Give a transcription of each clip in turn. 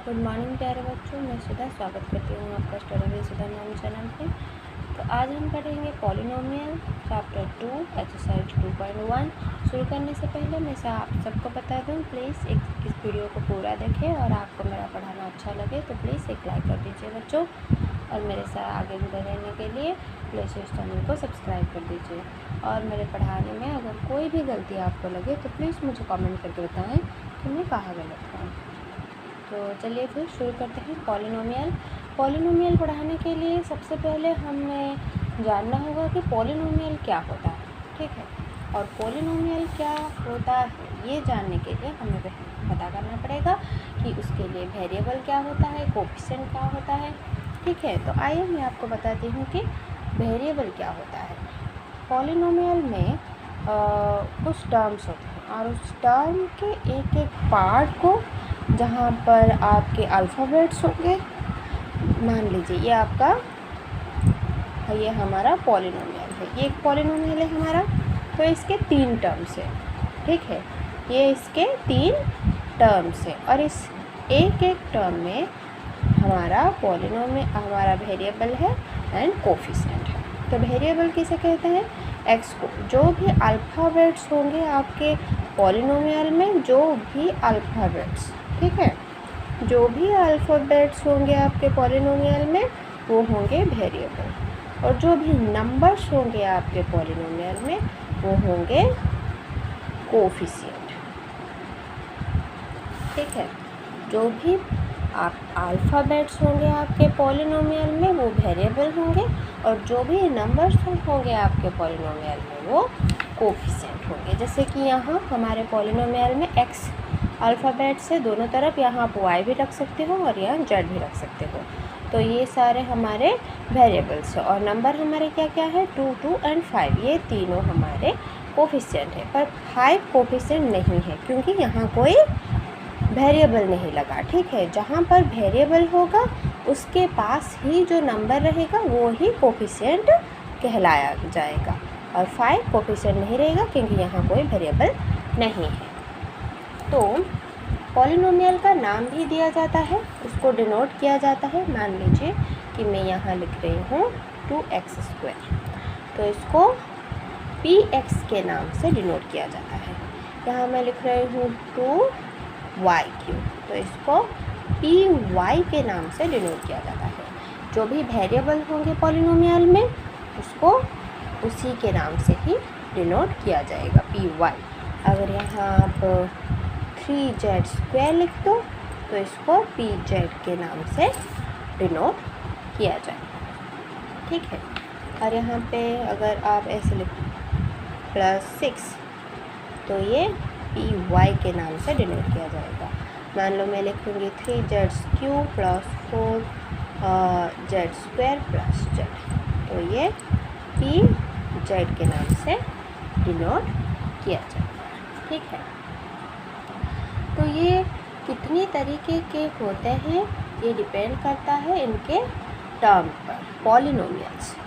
Good morning प्यारे बच्चों, मैं सुधा स्वागत करती हूँ आपका स्टडी विद सुधा नाम चैनल पे। तो आज हम पढ़ेंगे पॉलिनोमियल चैप्टर 2 एक्सरसाइज 2.1। शुरू करने से पहले मैं आप सबको बता दूँ, प्लीज़ इस वीडियो को पूरा देखें और आपको मेरा पढ़ाना अच्छा लगे तो प्लीज़ एक लाइक कर दीजिए बच्चों, और मेरे साथ आगे जुड़े रहने के लिए प्लीज़ इस चैनल को सब्सक्राइब कर दीजिए। और मेरे पढ़ाने में अगर कोई भी गलती आपको लगे तो प्लीज़ मुझे कमेंट करके बताएं कि मैं कहाँ गलत हूँ। तो चलिए फिर शुरू करते हैं। पॉलिनोमियल पढ़ाने के लिए सबसे पहले हमें जानना होगा कि पॉलिनोमियल क्या होता है, ठीक है। और पॉलिनोमियल क्या होता है ये जानने के लिए हमें पता करना पड़ेगा कि उसके लिए वेरिएबल क्या होता है, कोएफिशिएंट क्या होता है, ठीक है। तो आइए मैं आपको बताती हूँ कि वेरिएबल क्या होता है। पॉलिनोमियल में कुछ टर्म्स होते हैं और उस टर्म के एक एक पार्ट को जहाँ पर आपके अल्फ़ाबेट्स होंगे, मान लीजिए ये हमारा पॉलिनोमियल है, ये एक पॉलिनोमियल है हमारा, तो इसके 3 टर्म्स हैं, ठीक है। ये इसके 3 टर्म्स हैं और इस एक एक टर्म में हमारा पॉलिनोमियल हमारा वेरिएबल है एंड कोएफिशिएंट है। तो वेरिएबल किसे कहते हैं? एक्स को। जो भी अल्फ़ाबेट्स होंगे आपके पॉलिनोमियल में, जो भी अल्फ़ाबेट्स, ठीक है, जो भी अल्फ़ाबेट्स होंगे आपके पॉलिनोमियल में वो होंगे वेरिएबल, और जो भी नंबर्स होंगे आपके पॉलिनोमियल में वो होंगे कोएफिशिएंट, ठीक है। जो भी आप अल्फ़ाबेट्स होंगे आपके पॉलिनोमियल में वो वेरिएबल होंगे, और जो भी नंबर्स होंगे आपके पॉलिनोमियल में वो कोएफिशिएंट होंगे। जैसे कि यहाँ हमारे पॉलिनोमियल में एक्स अल्फ़ाबेट से दोनों तरफ, यहाँ आप वाई भी रख सकते हो और यहाँ जेड भी रख सकते हो। तो ये सारे हमारे वेरिएबल्स हैं, और नंबर हमारे क्या क्या है? 2, 2 एंड 5, ये तीनों हमारे कोएफिशिएंट है। पर 5 कोएफिशिएंट नहीं है क्योंकि यहाँ कोई वेरिएबल नहीं लगा, ठीक है। जहाँ पर वेरिएबल होगा उसके पास ही जो नंबर रहेगा वो ही कोएफिशिएंट कहलाया जाएगा, और 5 कोएफिशिएंट नहीं रहेगा क्योंकि यहाँ कोई वेरिएबल नहीं है। तो पॉलिनोमियल का नाम भी दिया जाता है, उसको डिनोट किया जाता है। मान लीजिए कि मैं यहाँ लिख रही हूँ 2x², तो इसको px के नाम से डिनोट किया जाता है। यहाँ मैं लिख रही हूँ 2y³, तो इसको py के नाम से डिनोट किया जाता है। जो भी वेरिएबल होंगे पॉलिनोमियल में उसको उसी के नाम से ही डिनोट किया जाएगा, py। अगर यहाँ आप 3z² लिख दो तो इसको pz के नाम से डिनोट किया जाएगा, ठीक है। और यहाँ पे अगर आप ऐसे लिख +6 तो ये py के नाम से डिनोट किया जाएगा। मान लो मैं लिखूँगी 3z³ + 4z² + z, तो ये pz के नाम से डिनोट किया जाएगा, ठीक है। तो ये कितनी तरीके के होते हैं ये डिपेंड करता है इनके टर्म पर।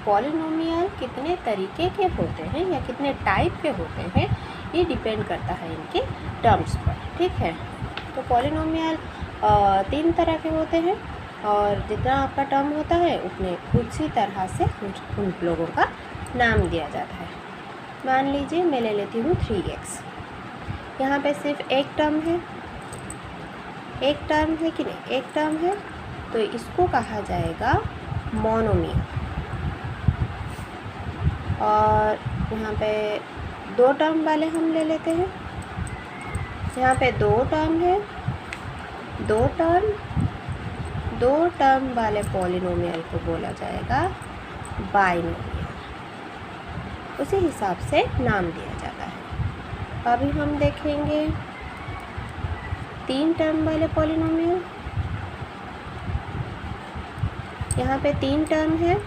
पॉलिनोमियल कितने तरीके के होते हैं या कितने टाइप के होते हैं ये डिपेंड करता है इनके टर्म्स पर, ठीक है। तो पॉलिनोमियल 3 तरह के होते हैं, और जितना आपका टर्म होता है उतने उसी तरह से उन लोगों का नाम दिया जाता है। मान लीजिए मैं ले लेती हूँ 3x, यहाँ पे सिर्फ एक टर्म है कि नहीं? एक टर्म है, तो इसको कहा जाएगा मोनोमियल। और यहाँ पे 2 टर्म वाले हम ले लेते हैं, यहाँ पे 2 टर्म है, 2 टर्म वाले पॉलिनोमियल को बोला जाएगा बाइनोमियल। उसी हिसाब से नाम दिया जाता है। अभी हम देखेंगे 3 टर्म वाले पॉलिनोमियल। यहाँ पे 3 टर्म है,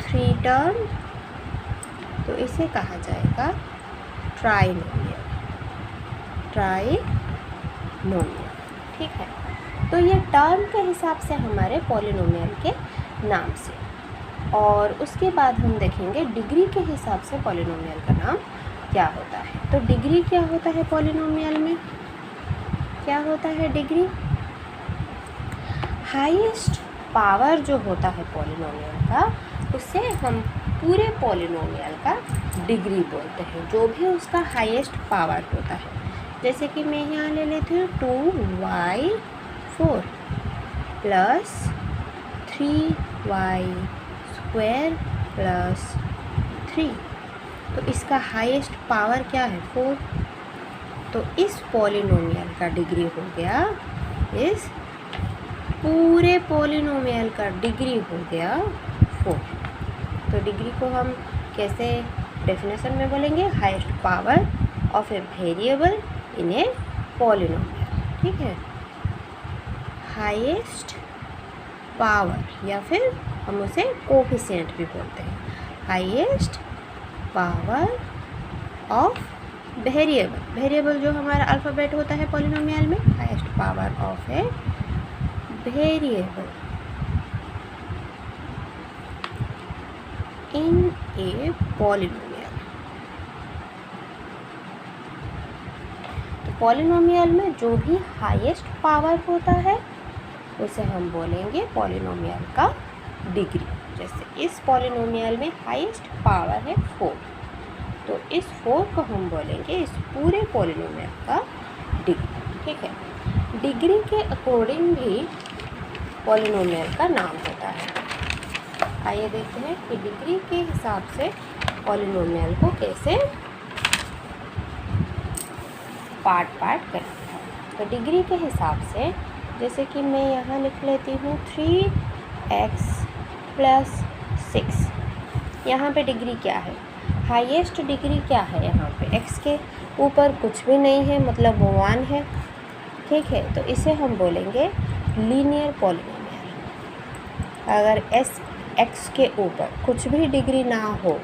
3 टर्म, तो इसे कहा जाएगा ट्राइनोमियल, ठीक है। तो ये टर्म के हिसाब से हमारे पॉलिनोमियल के नाम से। और उसके बाद हम देखेंगे डिग्री के हिसाब से पॉलिनोमियल का नाम क्या होता है। तो डिग्री क्या होता है पॉलिनोमियल में? क्या होता है डिग्री? हाईएस्ट पावर जो होता है पॉलिनोमियल का, उसे हम पूरे पॉलिनोमियल का डिग्री बोलते हैं, जो भी उसका हाईएस्ट पावर होता है। जैसे कि मैं यहाँ ले लेती हूँ 2y4 प्लस 3y² प्लस 3, तो इसका हाईएस्ट पावर क्या है 4। तो इस पॉलिनोमियल का डिग्री हो गया, इस पूरे पॉलिनोमियल का डिग्री हो गया 4। तो डिग्री को हम कैसे डेफिनेशन में बोलेंगे, highest power of a variable in a polynomial, ठीक है। हाईएस्ट पावर या फिर हम उसे कोफिशिएंट भी बोलते हैं, highest power of variable. Variable जो हमारा अल्फ़ाबेट होता है पॉलिनोमियल में, highest power of a variable in a polynomial. तो पॉलिनोमियल में जो भी हाईएस्ट पावर होता है उसे हम बोलेंगे पॉलिनोमियल का डिग्री। जैसे इस पॉलिनोमियल में हाईएस्ट पावर है 4, तो इस 4 को हम बोलेंगे इस पूरे पॉलिनोमियल का डिग्री, ठीक है। डिग्री के अकॉर्डिंग भी पॉलिनोमियल का नाम होता है। आइए देखते हैं कि डिग्री के हिसाब से पॉलिनोमियल को कैसे पार्ट करें। तो डिग्री के हिसाब से जैसे कि मैं यहाँ लिख लेती हूँ 3x प्लस 6, यहाँ पे डिग्री क्या है, हाईएस्ट डिग्री क्या है, यहाँ पे x के ऊपर कुछ भी नहीं है, मतलब 1 है, ठीक है। तो इसे हम बोलेंगे लीनियर पॉलिनोमियल। अगर x के ऊपर कुछ भी डिग्री ना हो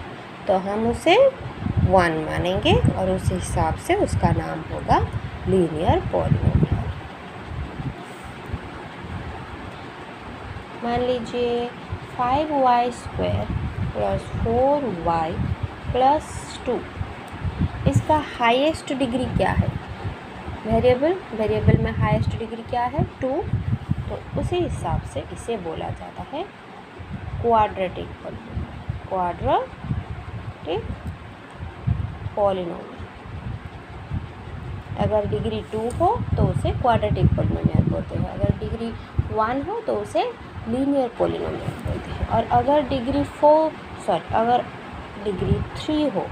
तो हम उसे 1 मानेंगे और उस हिसाब से उसका नाम होगा लीनियर पॉलिनोमियल। मान लीजिए 5y² प्लस 4y प्लस 2, इसका हाईएस्ट डिग्री क्या है, वेरिएबल में हाईएस्ट डिग्री क्या है 2, तो उसी हिसाब से इसे बोला जाता है क्वाड्रेटिक पॉलिनोमियल। अगर डिग्री 2 हो तो उसे क्वाड्रेटिक पॉलिनोमियल बोलते हैं, अगर डिग्री 1 हो तो उसे लीनियर पॉलिनोमियल बोलते हैं, और अगर डिग्री 3 हो,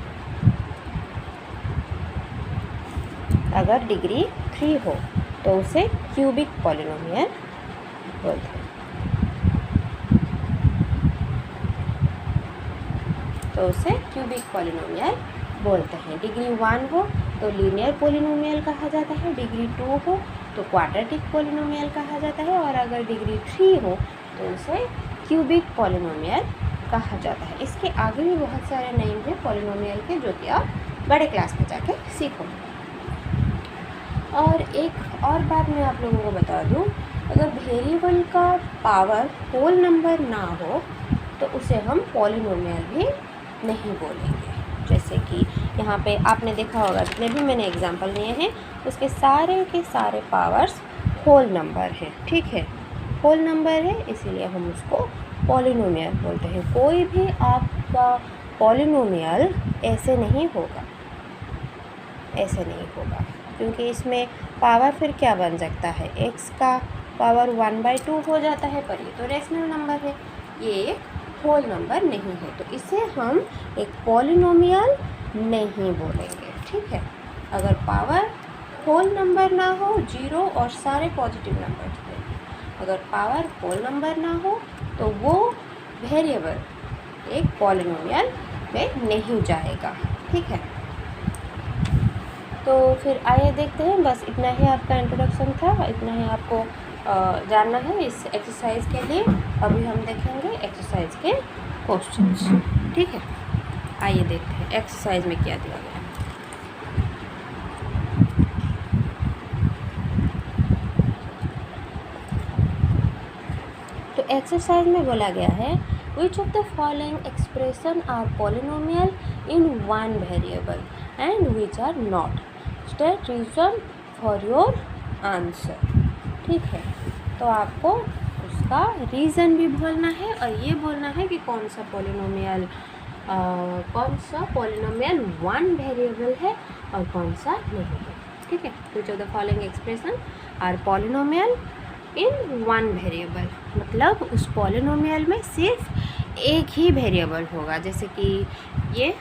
अगर डिग्री 3 हो तो उसे क्यूबिक पॉलिनोमियल बोलते हैं। तो उसे क्यूबिक पॉलिनोमियल बोलते हैं। डिग्री 1 हो तो लीनियर पॉलिनोमियल कहा जाता है, डिग्री 2 हो तो क्वाड्रेटिक पॉलिनोमियल कहा जाता है, और अगर डिग्री 3 हो तो उसे क्यूबिक पॉलिनोमियल कहा जाता है। इसके आगे भी बहुत सारे नेम हैं पॉलिनोमियल के, जो कि आप बड़े क्लास में जाके सीखोगे। और एक और बात मैं आप लोगों को बता दूं, अगर वेरिएबल का पावर होल नंबर ना हो तो उसे हम पॉलिनोमियल भी नहीं बोलेंगे। जैसे कि यहाँ पे आपने देखा होगा, जितने भी मैंने एग्जांपल लिए हैं उसके सारे के सारे पावर्स होल नंबर हैं, ठीक है, होल नंबर है, इसीलिए हम उसको पॉलिनोमियल बोलते हैं। कोई भी आपका पॉलिनोमियल ऐसे नहीं होगा, क्योंकि इसमें पावर फिर क्या बन सकता है, x का पावर 1/2 हो जाता है, पर ये तो रेशनल नंबर है, ये एक होल नंबर नहीं है, तो इसे हम एक पॉलिनोमियल नहीं बोलेंगे, ठीक है। अगर पावर होल नंबर ना हो, 0 और सारे पॉजिटिव नंबर थे, अगर पावर होल नंबर ना हो तो वो वेरिएबल एक पॉलिनोमियल में नहीं जाएगा, ठीक है। तो फिर आइए देखते हैं, बस इतना ही आपका इंट्रोडक्शन था, इतना ही आपको जानना है इस एक्सरसाइज के लिए। अभी हम देखेंगे एक्सरसाइज के क्वेश्चंस, ठीक है। आइए देखते हैं एक्सरसाइज में क्या दिया गया है। तो एक्सरसाइज में बोला गया है, which of the following expression are polynomial in one variable and which are not, state reason for your answer, ठीक है। तो आपको उसका रीज़न भी बोलना है और ये बोलना है कि कौन सा पॉलिनोमियल वन वेरिएबल है और कौन सा नहीं है। ठीक है, which of the following expression are polynomial in one variable, मतलब उस पॉलिनोमियल में सिर्फ एक ही वेरिएबल होगा। जैसे कि ये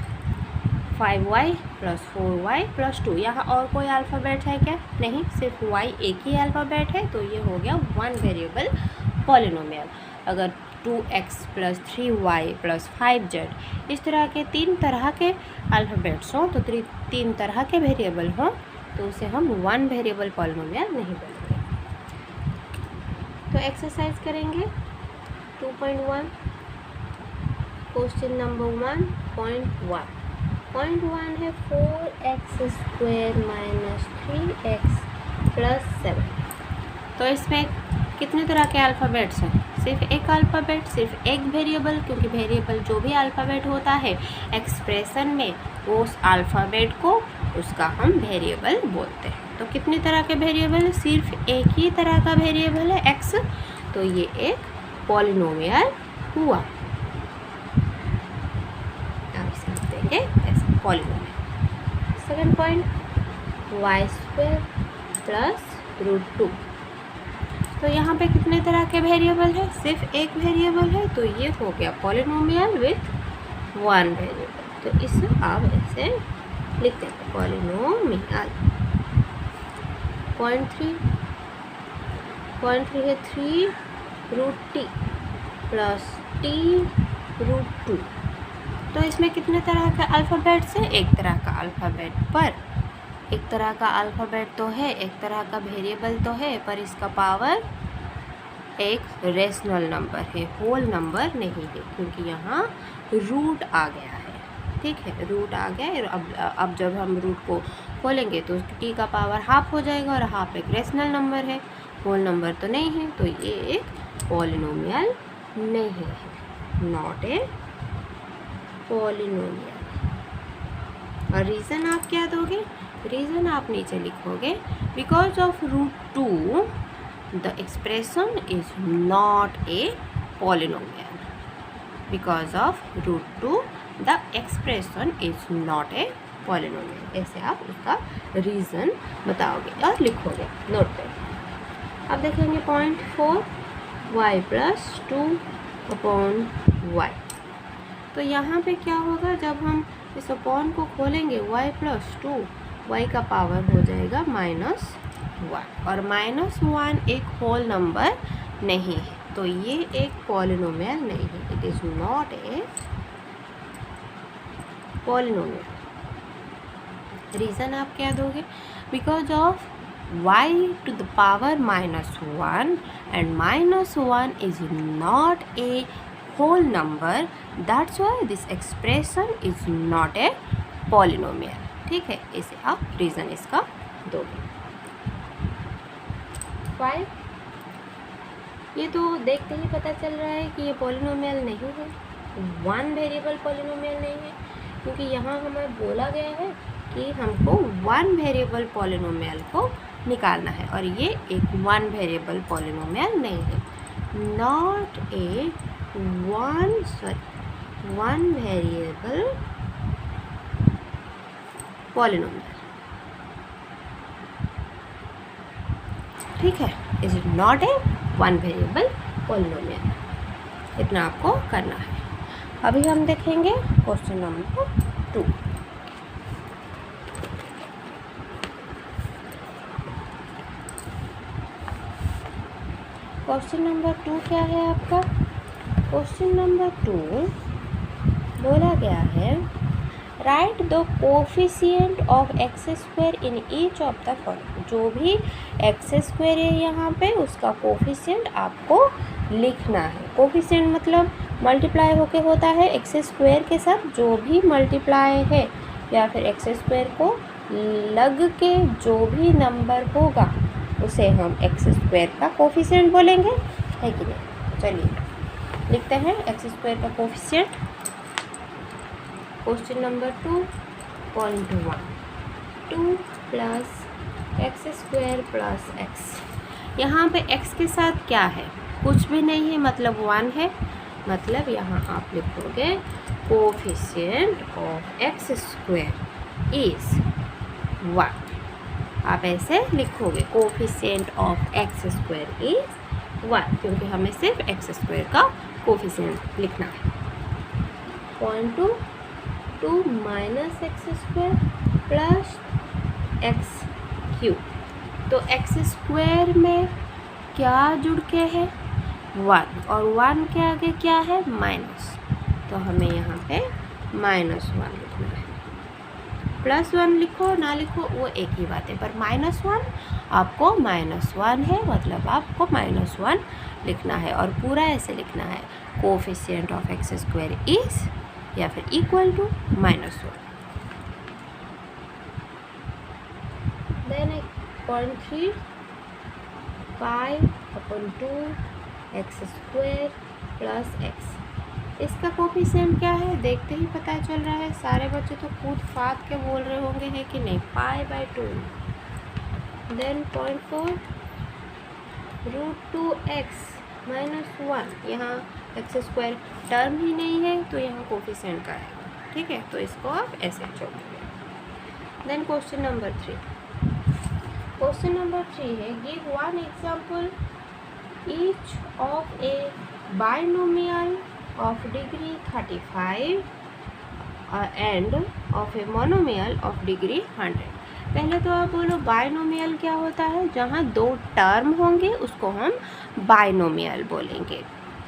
5y + 4y + 2, यहाँ और कोई अल्फ़ाबेट है क्या? नहीं, सिर्फ y एक ही अल्फ़ाबेट है, तो ये हो गया वन वेरिएबल पॉलिनोमियल। अगर 2x + 3y + 5z, इस तरह के तीन तरह के अल्फ़ाबेट्स हों, तो तीन तरह के वेरिएबल हों, तो उसे हम वन वेरिएबल पॉलिनोमियल नहीं बोलेंगे। तो एक्सरसाइज करेंगे 2.1, क्वेश्चन नंबर 1.1। पॉइंट 1 है 4x² - 3x + 7। तो इसमें कितने तरह के अल्फ़ाबेट्स हैं? सिर्फ एक अल्फ़ाबेट, सिर्फ एक वेरिएबल, क्योंकि वेरिएबल जो भी अल्फ़ाबेट होता है एक्सप्रेशन में, वो उस अल्फ़ाबेट को उसका हम वेरिएबल बोलते हैं। तो कितने तरह के वेरिएबल? सिर्फ एक ही तरह का वेरिएबल है x, तो ये एक पॉलिनोमियल हुआ। आप इसे देंगे ऐसे पॉलिनोमियल। Second point y² + √2। तो यहाँ पे कितने तरह के वेरिएबल है? सिर्फ एक वेरिएबल है, तो ये हो गया पॉलिनोमियल विथ वन वेरिएबल। तो इसे आप ऐसे लिखते हैं पॉलिनोमियल। पॉइंट 3 है 3√t + t√2। तो इसमें कितने तरह के अल्फ़ाबेट्स हैं? एक तरह का अल्फ़ाबेट, पर एक तरह का अल्फ़ाबेट तो है, एक तरह का वेरिएबल तो है, पर इसका पावर एक रेशनल नंबर है, होल नंबर नहीं है, क्योंकि यहाँ रूट आ गया है। ठीक है, रूट आ गया है। अब जब हम रूट को खोलेंगे तो t का पावर हाफ हो जाएगा, और हाफ एक रेशनल नंबर है, होल नंबर तो नहीं है, तो ये एक पॉलिनोमियल नहीं है, नॉट ए पॉलिनोमियल। और रीज़न आप क्या दोगे? रीज़न आप नीचे लिखोगे, because of √2 the expression is not a polynomial. Because of √2 the expression is not a polynomial. ऐसे आप उसका रीज़न बताओगे और लिखोगे नोट पे। अब देखेंगे पॉइंट 4, y + 2/y। तो यहाँ पे क्या होगा? जब हम इस अपॉन को खोलेंगे y + 2, y का पावर हो जाएगा -1, और -1 एक होल नंबर नहीं है, तो ये एक पॉलिनोमियल नहीं है, it is not a polynomial. Reason आप क्या दोगे? Because of y⁻1 and -1 is not a whole number, that's why this expression is not a polynomial। ठीक है, इसे आप रीज़न इसका दोगे। 5, ये तो देखते ही पता चल रहा है कि ये पॉलिनोमियल नहीं है, वन वेरिएबल पॉलिनोमियल नहीं है, क्योंकि यहाँ हमें बोला गया है कि हमको वन वेरिएबल पॉलिनोमियल को निकालना है, और ये एक वन वेरिएबल पॉलिनोमियल नहीं है, not a one variable polynomial. ठीक है, is it not a one variable polynomial. इतना आपको करना है। अभी हम देखेंगे क्वेश्चन नंबर 2। क्वेश्चन नंबर 2 क्या है आपका? क्वेश्चन नंबर 2 बोला गया है, right the coefficient of x² in each of the following. जो भी x² है यहाँ पे, उसका कोफिशिएंट आपको लिखना है। कोफिशिएंट मतलब मल्टीप्लाई होके होता है x² के साथ, जो भी मल्टीप्लाई है या फिर x² को लग के जो भी नंबर होगा उसे हम x² का कोफिशिएंट बोलेंगे, है कि नहीं? चलिए लिखते हैं x² का coefficient. Question number 2.1, 2 + x² + x। यहाँ पे x के साथ क्या है? कुछ भी नहीं है मतलब 1 है, मतलब यहाँ आप लिखोगे coefficient of x square is 1। आप ऐसे लिखोगे coefficient of x square is 1, क्योंकि हमें सिर्फ एक्स स्क्वायर का कोफिशिएंट लिखना है। 0.2 minus x square plus x cube. तो एक्स स्क्वायर में क्या जुड़ के है 1, और 1 के आगे क्या है माइनस, तो हमें यहाँ पे -1 लिखना है। +1 लिखो ना लिखो वो एक ही बात है, पर -1 आपको -1 है, मतलब आपको -1 लिखना है। और पूरा ऐसे लिखना है coefficient of x square is या फिर equal to -1। Then 0.3 5/2 x square plus x. इसका कोफिशिएंट क्या है देखते ही पता चल रहा है, सारे बच्चे तो कूद फाद के बोल रहे होंगे है कि नहीं, π/2। देन 0.4 √2x - 1, यहाँ एक्स स्क्वायर टर्म ही नहीं है तो यहाँ कोफिशिएंट का है, ठीक है, तो इसको आप ऐसे छोड़ देंगे। Then question number 3। Question number 3 है give 1 example each of a binomial of degree 35 and of a monomial of degree 100। पहले तो आप बोलो बाइनोमियल क्या होता है, जहाँ 2 टर्म होंगे उसको हम बाइनोमियल बोलेंगे,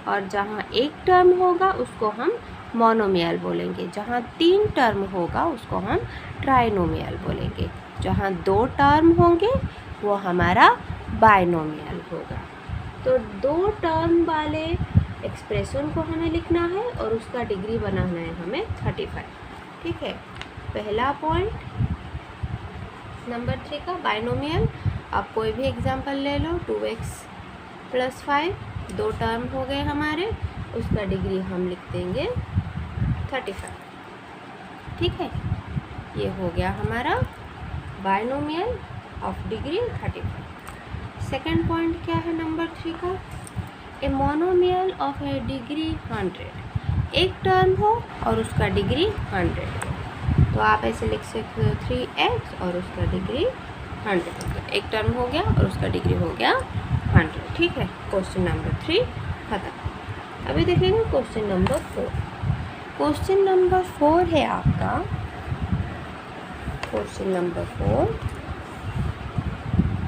और जहाँ एक टर्म होगा उसको हम मोनोमियल बोलेंगे, जहाँ 3 टर्म होगा उसको हम ट्राइनोमियल बोलेंगे, जहाँ 2 टर्म होंगे वो हमारा बाइनोमियल होगा। तो 2 टर्म वाले एक्सप्रेशन को हमें लिखना है और उसका डिग्री बनाना है हमें 35, ठीक है। पहला पॉइंट नंबर 3 का बाइनोमियल, आप कोई भी एग्जांपल ले लो, 2x + 5, 2 टर्म हो गए हमारे, उसका डिग्री हम लिख देंगे 35, ठीक है। ये हो गया हमारा binomial of degree 35। Second point क्या है नंबर 3 का, a monomial of A degree 100, एक टर्म हो और उसका डिग्री 100 हो, तो आप ऐसे लिख सकते हो 3x और उसका डिग्री 100 हो गया, एक टर्म हो गया और उसका डिग्री हो गया 100, ठीक है। क्वेश्चन नंबर 3 खत्म। अभी देखेंगे क्वेश्चन नंबर 4। क्वेश्चन नंबर 4 है आपका, क्वेश्चन नंबर 4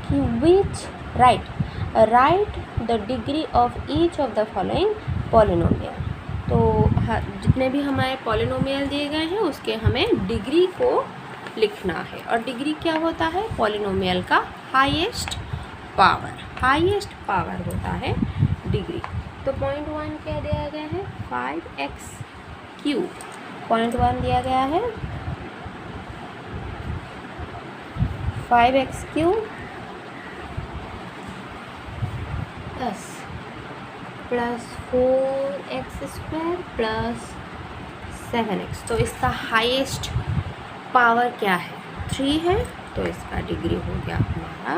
कि which write the degree of each of the following polynomial. तो जितने भी हमारे पॉलिनोमियल दिए गए हैं उसके हमें डिग्री को लिखना है, और डिग्री क्या होता है पॉलिनोमियल का हाईएस्ट पावर होता है डिग्री। तो 0.1 क्या दिया गया है 5x³ 0.1 दिया गया है 5x³ plus 4x² plus 7x। तो इसका हाईएस्ट पावर क्या है 3 है, तो इसका डिग्री हो गया हमारा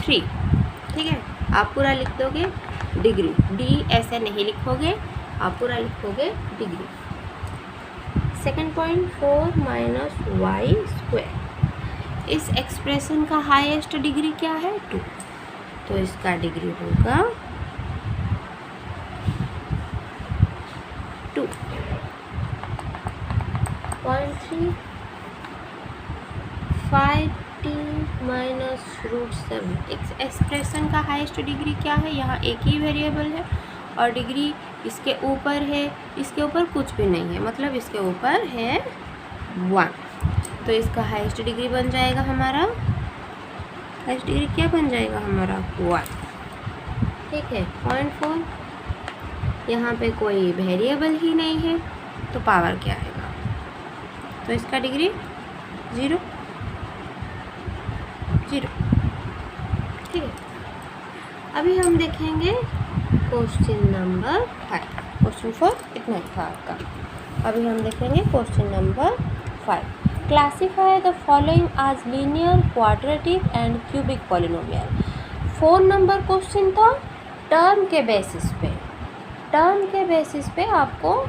3, ठीक है। आप पूरा लिख दोगे डिग्री, डी ऐसे नहीं लिखोगे, आप पूरा लिखोगे डिग्री। सेकेंड पॉइंट 4 - y², इस एक्सप्रेशन का हाईएस्ट डिग्री क्या है 2, तो इसका डिग्री होगा 2। 0.3 5t - √7, एक्सप्रेशन का हाईएस्ट डिग्री क्या है, यहाँ एक ही वेरिएबल है और डिग्री इसके ऊपर है, इसके ऊपर कुछ भी नहीं है, मतलब इसके ऊपर है 1, तो इसका हाईएस्ट डिग्री बन जाएगा हमारा, हाईएस्ट डिग्री क्या बन जाएगा हमारा 1, ठीक है। 0.4 यहाँ पे कोई वेरिएबल ही नहीं है तो पावर क्या आएगा, तो इसका डिग्री 0, ठीक है। अभी हम देखेंगे क्वेश्चन नंबर 5। क्वेश्चन 4 इतना ही था आपका। अभी हम देखेंगे question number 5। Classify the following as linear, quadratic and cubic polynomial. 4 number question था टर्म के बेसिस पे। टर्म के बेसिस पे आपको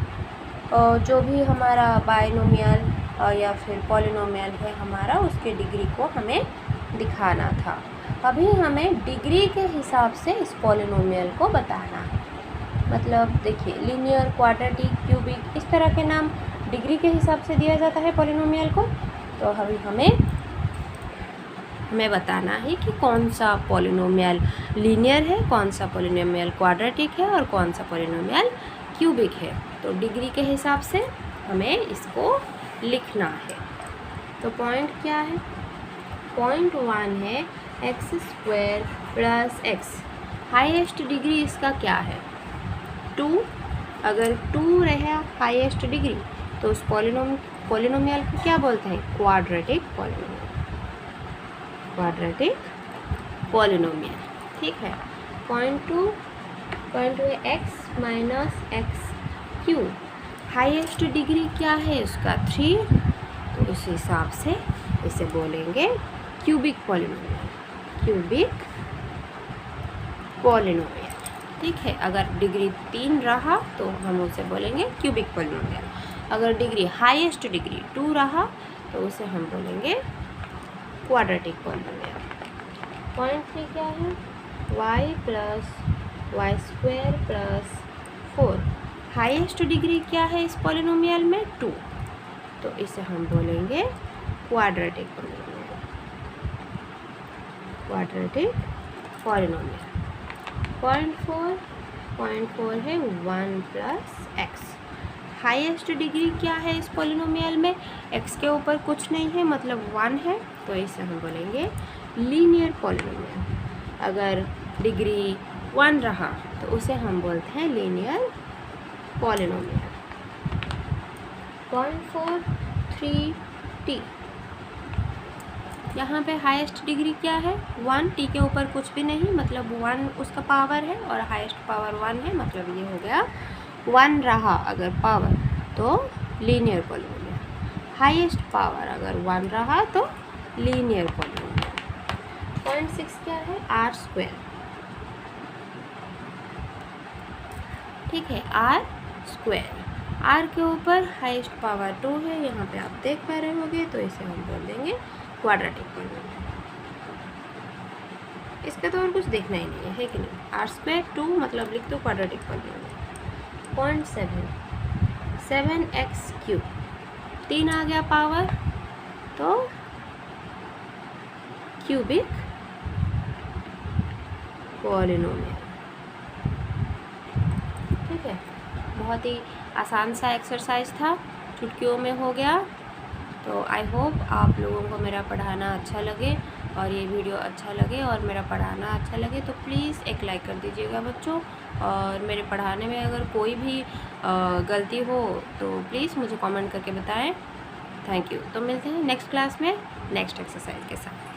जो भी हमारा बाइनोमियल या फिर पॉलिनोमियल है हमारा, उसके डिग्री को हमें दिखाना था। अभी हमें डिग्री के हिसाब से इस पॉलिनोमियल को बताना है। मतलब देखिए, लीनियर, क्वाड्रेटिक, क्यूबिक, इस तरह के नाम डिग्री के हिसाब से दिया जाता है पॉलिनोमियल को। तो अभी हमें बताना है कि कौन सा पॉलिनोमियल लीनियर है, कौन सा पॉलिनोमियल क्वाड्रेटिक है और कौन सा पॉलिनोमियल क्यूबिक है। तो डिग्री के हिसाब से हमें इसको लिखना है। तो पॉइंट क्या है? पॉइंट 1 है x² + x। हाईएस्ट डिग्री इसका क्या है? 2। अगर 2 रहे हाईएस्ट डिग्री तो उस पॉलिनोमियल को क्या बोलते हैं? Quadratic polynomial. क्वाड्रेटिक पॉलिनोमियल, ठीक है। पॉइंट 2 है x - x³ हाईएस्ट डिग्री क्या है उसका? 3। तो उस हिसाब से इसे बोलेंगे क्यूबिक पॉलिनोमियल। क्यूबिक पॉलिनोमियल, ठीक है। अगर डिग्री 3 रहा तो हम उसे बोलेंगे क्यूबिक पॉलिनोमियल। अगर डिग्री हाईएस्ट डिग्री 2 रहा तो उसे हम बोलेंगे क्वाड्रेटिक पॉलिनोमियल। पॉइंट 3 क्या है? y + y² + 4। हाईएस्ट डिग्री क्या है इस पॉलिनोमियल में? 2। तो इसे हम बोलेंगे quadratic polynomial. Quadratic polynomial. Point 4 है 1 + x। हाईएस्ट डिग्री क्या है इस पॉलिनोमियल में? x के ऊपर कुछ नहीं है, मतलब 1 है। तो इसे हम बोलेंगे लीनियर पॉलिनोमियल। अगर डिग्री 1 रहा तो उसे हम बोलते हैं लीनियर पॉलिनोमियल। Point 4 3t। यहाँ पे हाईएस्ट डिग्री क्या है? 1। t के ऊपर कुछ भी नहीं, मतलब 1 उसका पावर है और हाईएस्ट पावर 1 है, मतलब ये हो गया 1 रहा अगर पावर तो लीनियर पॉलिनोमियल। हाईएस्ट पावर अगर 1 रहा तो लीनियर पॉलिनोमियल। पॉइंट 6 क्या है? r², ठीक है। r² r के ऊपर हाईएस्ट पावर 2 है, यहाँ पे आप देख पा रहे होंगे। तो इसे हम बोल देंगे क्वाड्रेटिक पॉलिनोमियल। इसका तो और कुछ देखना ही नहीं है कि नहीं? r² 2 मतलब लिख दो क्वाड्रेटिक पॉलिनोमियल। पॉइंट 7x³ 3 आ गया पावर, तो क्यूबिक पॉलिनोमियल, ठीक है। बहुत ही आसान सा एक्सरसाइज था, चुटकियों में हो गया। तो आई होप आप लोगों को मेरा पढ़ाना अच्छा लगे और ये वीडियो अच्छा लगे और मेरा पढ़ाना अच्छा लगे। तो प्लीज़ एक लाइक कर दीजिएगा बच्चों, और मेरे पढ़ाने में अगर कोई भी गलती हो तो प्लीज़ मुझे कमेंट करके बताएं। Thank you. तो मिलते हैं नेक्स्ट क्लास में नेक्स्ट एक्सरसाइज के साथ।